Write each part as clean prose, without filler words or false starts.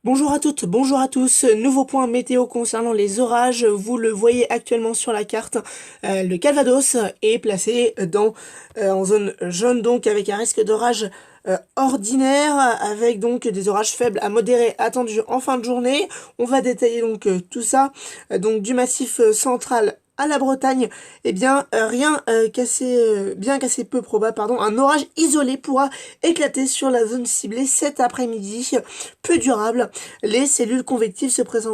Bonjour à toutes, bonjour à tous. Nouveau point météo concernant les orages. Vous le voyez actuellement sur la carte. Le Calvados est placé en zone jaune, donc avec un risque d'orage ordinaire, avec donc des orages faibles à modérés attendus en fin de journée. On va détailler donc tout ça. Donc du massif central à la Bretagne, eh bien, bien qu'assez peu probable, pardon, un orage isolé pourra éclater sur la zone ciblée cet après-midi, peu durable. Les cellules convectives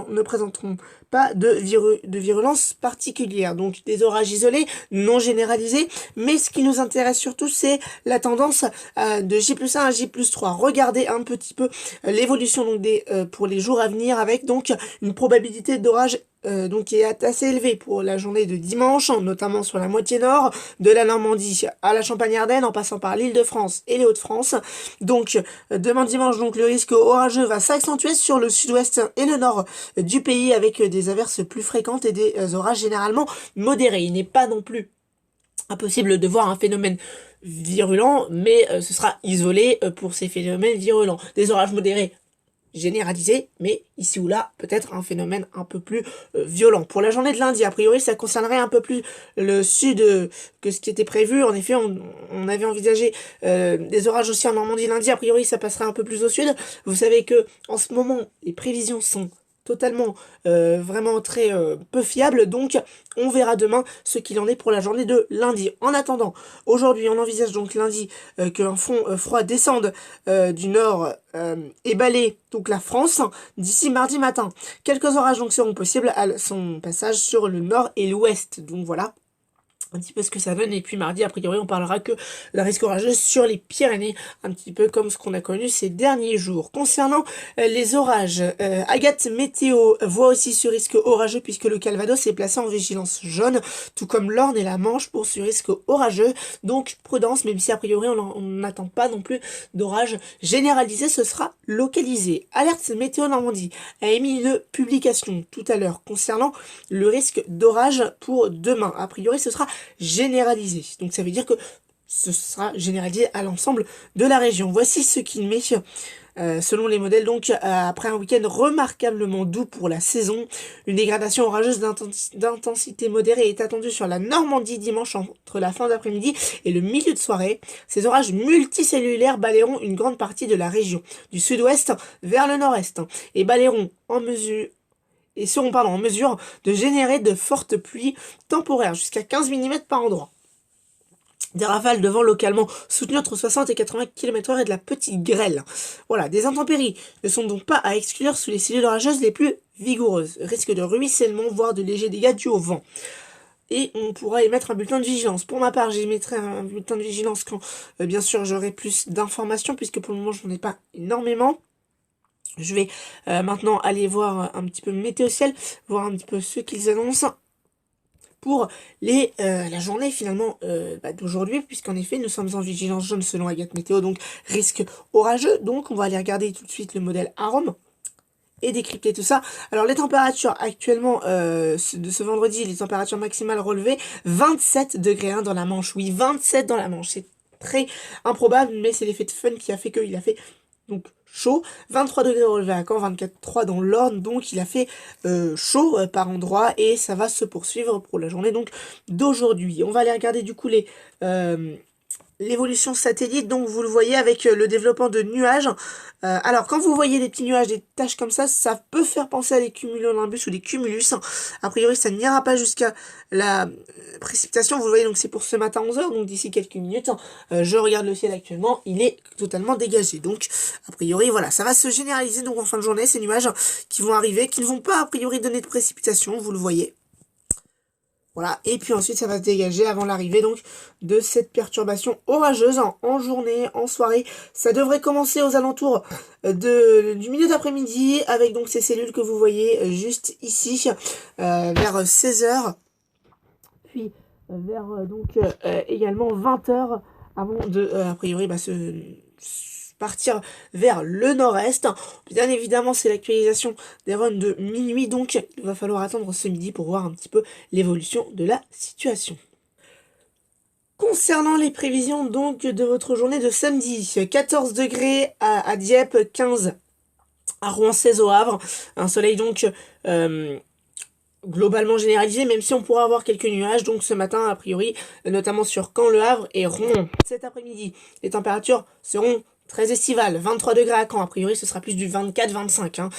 ne présenteront pas de virulence particulière. Donc des orages isolés, non généralisés, mais ce qui nous intéresse surtout, c'est la tendance de J+1 à J+3. Regardez un petit peu l'évolution donc pour les jours à venir, avec donc une probabilité d'orage donc qui est assez élevé pour la journée de dimanche, notamment sur la moitié nord, de la Normandie à la Champagne-Ardenne, en passant par l'Île-de-France et les Hauts-de-France. Donc demain dimanche, donc le risque orageux va s'accentuer sur le sud-ouest et le nord du pays, avec des averses plus fréquentes et des orages généralement modérés. Il n'est pas non plus impossible de voir un phénomène virulent, mais ce sera isolé pour ces phénomènes virulents. Des orages modérés généralisé, mais ici ou là, peut-être un phénomène un peu plus violent. Pour la journée de lundi, a priori, ça concernerait un peu plus le sud que ce qui était prévu. En effet, on avait envisagé des orages aussi en Normandie lundi. A priori, ça passerait un peu plus au sud. Vous savez que en ce moment, les prévisions sont totalement vraiment très peu fiables, donc on verra demain ce qu'il en est pour la journée de lundi. En attendant, aujourd'hui on envisage donc lundi qu'un front froid descende du nord et balaye donc la France d'ici mardi matin. Quelques orages donc seront possibles à son passage sur le nord et l'ouest, donc voilà un petit peu ce que ça donne. Et puis mardi, a priori, on parlera que de la risque orageuse sur les Pyrénées, un petit peu comme ce qu'on a connu ces derniers jours. Concernant les orages, Agathe Météo voit aussi ce risque orageux, puisque le Calvados est placé en vigilance jaune, tout comme l'Orne et la Manche pour ce risque orageux. Donc prudence, même si a priori on n'attend pas non plus d'orage généralisé, ce sera localisé. Alerte Météo Normandie a émis une publication tout à l'heure concernant le risque d'orage pour demain. A priori, ce sera généralisé. Donc ça veut dire que ce sera généralisé à l'ensemble de la région. Voici ce qu'il met selon les modèles. Donc après un week-end remarquablement doux pour la saison, une dégradation orageuse d'intensité modérée est attendue sur la Normandie dimanche entre la fin d'après-midi et le milieu de soirée. Ces orages multicellulaires balayeront une grande partie de la région, du sud-ouest vers le nord-est, et balayeront seront en mesure de générer de fortes pluies temporaires, jusqu'à 15 mm par endroit. Des rafales de vent localement soutenues entre 60 et 80 km/h et de la petite grêle. Voilà, des intempéries ne sont donc pas à exclure sous les cellules orageuses les plus vigoureuses. Risque de ruissellement, voire de légers dégâts dus au vent. Et on pourra émettre un bulletin de vigilance. Pour ma part, j'émettrai un bulletin de vigilance quand, bien sûr, j'aurai plus d'informations, puisque pour le moment, je n'en ai pas énormément. Je vais maintenant aller voir un petit peu Météo Ciel, voir un petit peu ce qu'ils annoncent pour la journée finalement d'aujourd'hui, puisqu'en effet nous sommes en vigilance jaune selon Agathe Météo, donc risque orageux. Donc on va aller regarder tout de suite le modèle Arome et décrypter tout ça. Alors les températures actuellement de ce vendredi, les températures maximales relevées, 27 degrés 1 dans la Manche. Oui, 27 dans la Manche, c'est très improbable, mais c'est l'effet de fun qui a fait qu'il a fait donc chaud. 23 degrés relevés à Caen, 24,3 dans l'Orne, donc il a fait chaud par endroit, et ça va se poursuivre pour la journée donc d'aujourd'hui. On va aller regarder du coup l'évolution satellite. Donc vous le voyez avec le développement de nuages. Alors quand vous voyez des petits nuages, des taches comme ça peut faire penser à des cumulonimbus ou des cumulus. A priori ça n'ira pas jusqu'à la précipitation. Vous le voyez, donc c'est pour ce matin 11h, donc d'ici quelques minutes. Je regarde le ciel actuellement, il est totalement dégagé. Donc a priori voilà, ça va se généraliser donc en fin de journée, ces nuages qui vont arriver, qui ne vont pas a priori donner de précipitation, vous le voyez. Voilà, et puis ensuite ça va se dégager avant l'arrivée donc de cette perturbation orageuse en journée, en soirée. Ça devrait commencer aux alentours du milieu d'après-midi, avec donc ces cellules que vous voyez juste ici, vers 16h, puis vers également 20h, avant de a priori partir vers le nord-est. Bien évidemment, c'est l'actualisation des runs de minuit, donc il va falloir attendre ce midi pour voir un petit peu l'évolution de la situation. Concernant les prévisions donc de votre journée de samedi, 14 degrés à Dieppe, 15 À Rouen 16 au Havre, un soleil donc globalement généralisé, même si on pourra avoir quelques nuages, donc ce matin a priori, notamment sur Caen, Le Havre et Rouen. Cet après-midi, les températures seront très estivales, 23 degrés à Caen, a priori ce sera plus du 24-25, hein.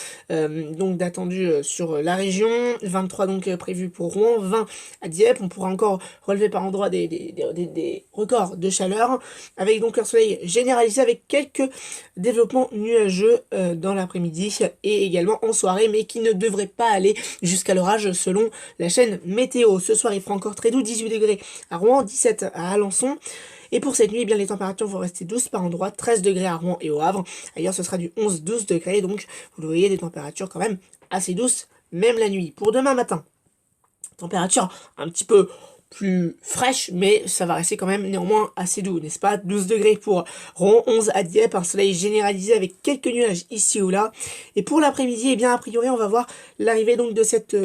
Donc d'attendu sur la région, 23 donc prévu pour Rouen, 20 à Dieppe, on pourra encore relever par endroits des records de chaleur, avec donc un soleil généralisé avec quelques développements nuageux dans l'après-midi et également en soirée, mais qui ne devrait pas aller jusqu'à l'orage selon la chaîne météo. Ce soir il fera encore très doux, 18 degrés à Rouen, 17 à Alençon. Et pour cette nuit, eh bien, les températures vont rester douces par endroits, 13 degrés à Rouen et au Havre. Ailleurs, ce sera du 11-12 degrés, donc vous le voyez, des températures quand même assez douces, même la nuit. Pour demain matin, température un petit peu plus fraîche, mais ça va rester quand même néanmoins assez doux, n'est-ce pas? 12 degrés pour Rouen, 11 à Dieppe, un soleil généralisé avec quelques nuages ici ou là. Et pour l'après-midi, eh bien, a priori, on va voir l'arrivée donc de cette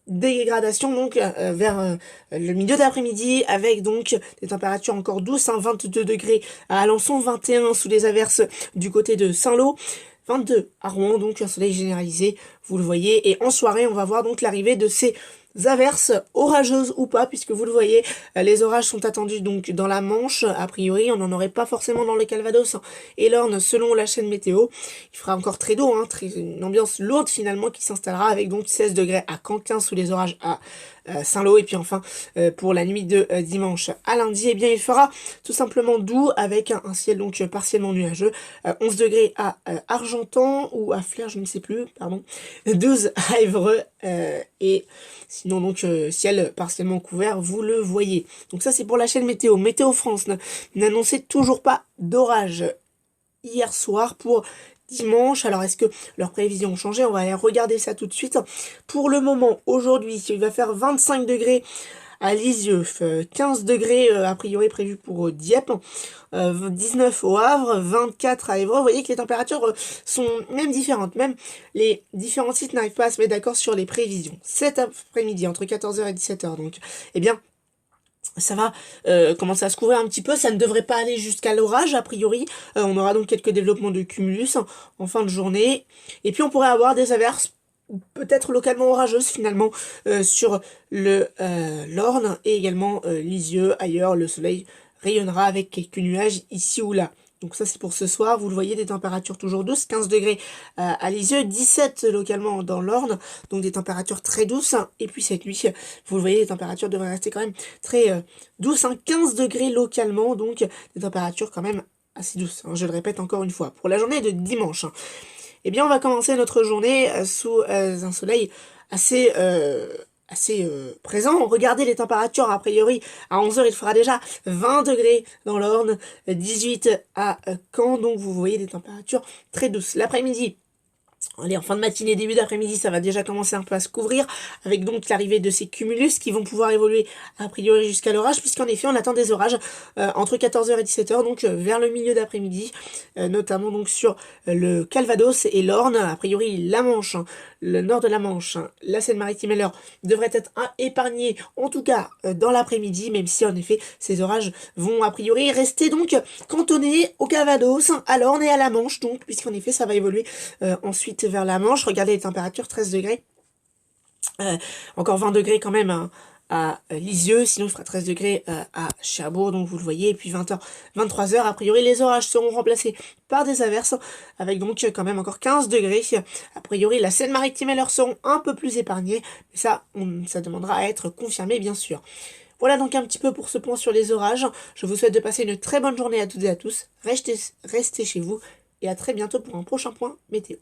dégradation donc vers le milieu d'après-midi avec donc des températures encore douces, hein, 22 degrés à Alençon, 21 sous les averses du côté de Saint-Lô, 22 à Rouen, donc un soleil généralisé, vous le voyez. Et en soirée, on va voir donc l'arrivée de ces averses orageuses ou pas, puisque vous le voyez, les orages sont attendus donc dans la Manche, a priori, on n'en aurait pas forcément dans le Calvados et l'Orne selon la chaîne météo. Il fera encore très doux, hein, une ambiance lourde finalement qui s'installera avec donc 16 degrés à Caen, 15 sous les orages à Saint-Lô, et puis enfin pour la nuit de dimanche à lundi, eh bien il fera tout simplement doux avec un ciel donc partiellement nuageux, 11 degrés à Argentan ou à Flers, je ne sais plus, pardon, 12 à Évreux et sinon donc ciel partiellement couvert, vous le voyez. Donc ça c'est pour la chaîne météo. Météo France n'annonçait toujours pas d'orage hier soir pour dimanche. Alors est-ce que leurs prévisions ont changé? On va aller regarder ça tout de suite. Pour le moment, aujourd'hui, il va faire 25 degrés à Lisieux, 15 degrés a priori prévu pour Dieppe, 19 au Havre, 24 à Évreux. Vous voyez que les températures sont même différentes. Même les différents sites n'arrivent pas à se mettre d'accord sur les prévisions. Cet après-midi, entre 14h et 17h, donc, eh bien, ça va commencer à se couvrir un petit peu, ça ne devrait pas aller jusqu'à l'orage a priori, on aura donc quelques développements de cumulus en fin de journée, et puis on pourrait avoir des averses peut-être localement orageuses finalement sur le l'Orne et également Lisieux. Ailleurs le soleil rayonnera avec quelques nuages ici ou là. Donc ça c'est pour ce soir, vous le voyez, des températures toujours douces, 15 degrés à Lisieux, 17 localement dans l'Orne, donc des températures très douces. Et puis cette nuit, vous le voyez, les températures devraient rester quand même très douces, 15 degrés localement, donc des températures quand même assez douces, je le répète encore une fois. Pour la journée de dimanche, eh bien on va commencer notre journée sous un soleil assez présent. Regardez les températures, a priori à 11h il fera déjà 20 degrés dans l'Orne, 18 à Caen, donc vous voyez des températures très douces. L'après-midi, allez, en fin de matinée, début d'après-midi, ça va déjà commencer un peu à se couvrir, avec donc l'arrivée de ces cumulus qui vont pouvoir évoluer a priori jusqu'à l'orage, puisqu'en effet on attend des orages entre 14h et 17h, donc vers le milieu d'après-midi, notamment donc sur le Calvados et l'Orne, a priori la Manche, le nord de la Manche, la Seine-Maritime et l'Eure devraient être épargnés, en tout cas dans l'après-midi, même si en effet ces orages vont a priori rester donc cantonnés au Calvados, à l'Orne et à la Manche, donc puisqu'en effet ça va évoluer ensuite vers la Manche. Regardez les températures, 13 degrés, encore 20 degrés quand même à Lisieux, sinon il fera 13 degrés à Cherbourg, donc vous le voyez, et puis 20h, 23h, a priori les orages seront remplacés par des averses, avec donc quand même encore 15 degrés, a priori la Seine-Maritime et l'Eure seront un peu plus épargnées, mais ça, ça demandera à être confirmé bien sûr. Voilà donc un petit peu pour ce point sur les orages, je vous souhaite de passer une très bonne journée à toutes et à tous, restez chez vous, et à très bientôt pour un prochain point météo.